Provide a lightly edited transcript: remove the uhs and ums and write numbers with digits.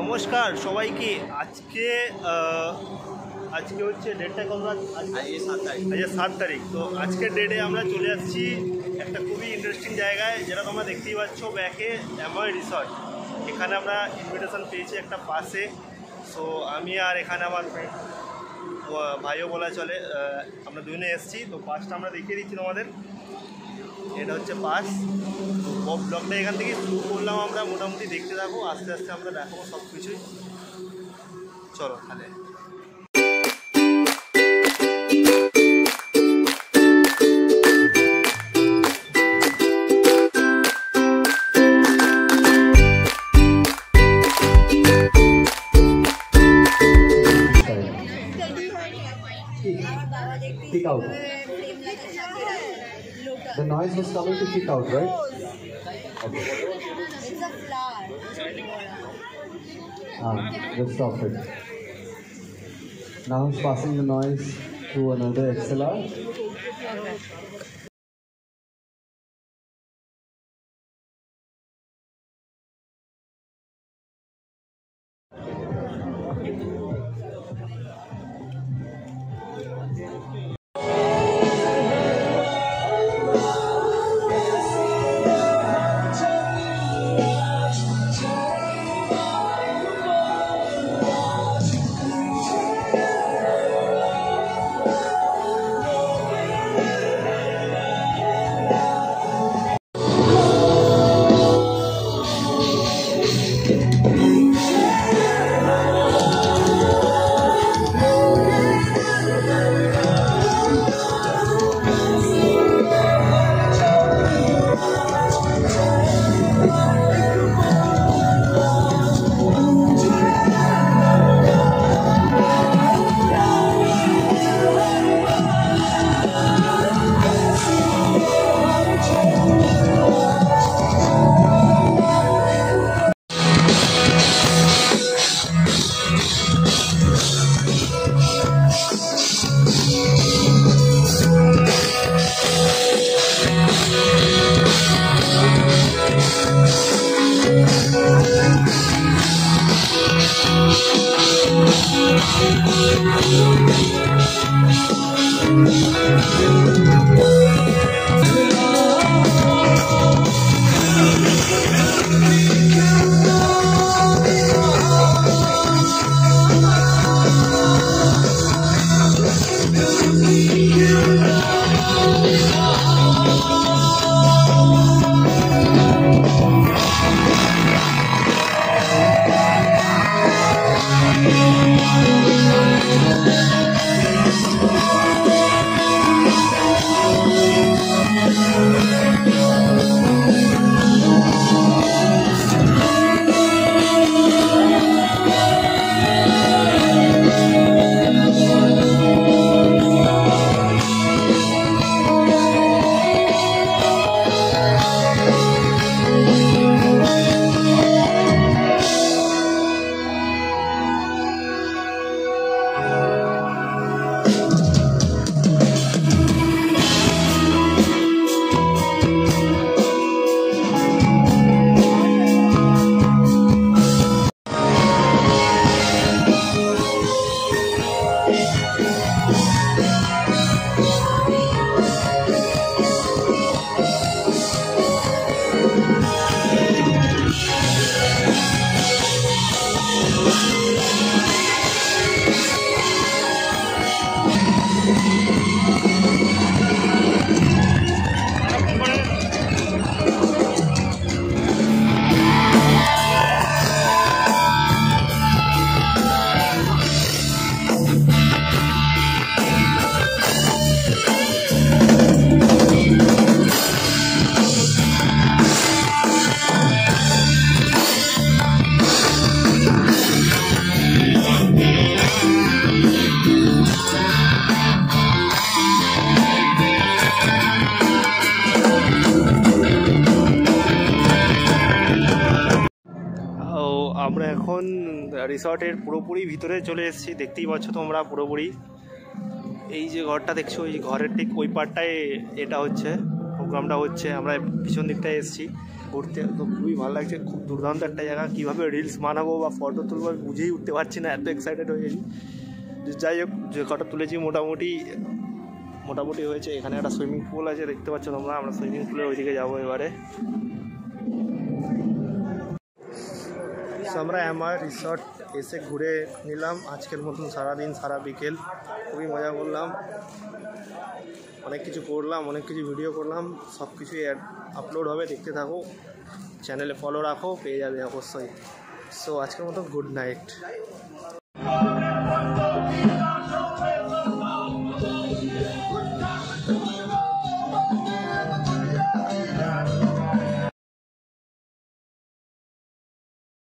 নমস্কার সবাইকে। আজকে হচ্ছে ডেটটা কত? আজকে 7 তারিখ। তো আজকের ডেটে আমরা চলে যাচ্ছি একটা খুবই ইন্টারেস্টিং জায়গায়, যেটা তোমরা দেখতেই পাচ্ছ ব্যাকে, অ্যাময় রিসর্ট। এখানে আমরা ইনভিটেশন পেয়েছি একটা পাসে। সো আমি আর এখানে আমার ফ্রেন্ড, ভাইও বলা চলে, আমরা দুজনে এসেছি। তো পাসটা আমরা দেখিয়ে দিচ্ছি তোমাদের। এটা হচ্ছে পাস। ব্লগটা এখান থেকে শুরু করলাম আমরা, মোটামুটি দেখতে থাকো, আস্তে আস্তে আমরা দেখাবো সব কিছুই। চলো তাহলে। Kick out. The noise was coming to kick out, right? Okay. It's a flower. Let's stop it. Now it's passing the noise to another XLR. আমরা এখন রিসর্টের পুরোপুরি ভিতরে চলে এসেছি, দেখতেই পাচ্ছ তোমরা পুরোপুরি। এই যে ঘরটা দেখছো, এই ঘরের ঠিক ওই পারটায় এটা হচ্ছে প্রোগ্রামটা হচ্ছে। আমরা পিছন দিকটায় এসেছি। ঘুরতে তো খুবই ভালো লাগছে, খুব দুর্দান্ত একটা জায়গা। কীভাবে রিলস বানাবো বা ফটো তুলবো আমি বুঝেই উঠতে পারছি না, এত এক্সাইটেড হয়ে গেছি। যাই হোক, যে কটা তুলেছি মোটামুটি হয়েছে। এখানে একটা সুইমিং পুল আছে, দেখতে পাচ্ছ তোমরা। আমরা সুইমিং পুলের ওইদিকে যাবো এবারে। আমরা AMAYA রিসর্ট এসে ঘুরে নিলাম আজকের মতন সারাদিন, সারা বিকেল খুবই মজা করলাম, অনেক কিছু করলাম, অনেক কিছু ভিডিও করলাম, সব কিছুই আপলোড হবে, দেখতে থাকো, চ্যানেলে ফলো রাখো, পেয়ে যাবে অবশ্যই। সো আজকের মতো গুড নাইট।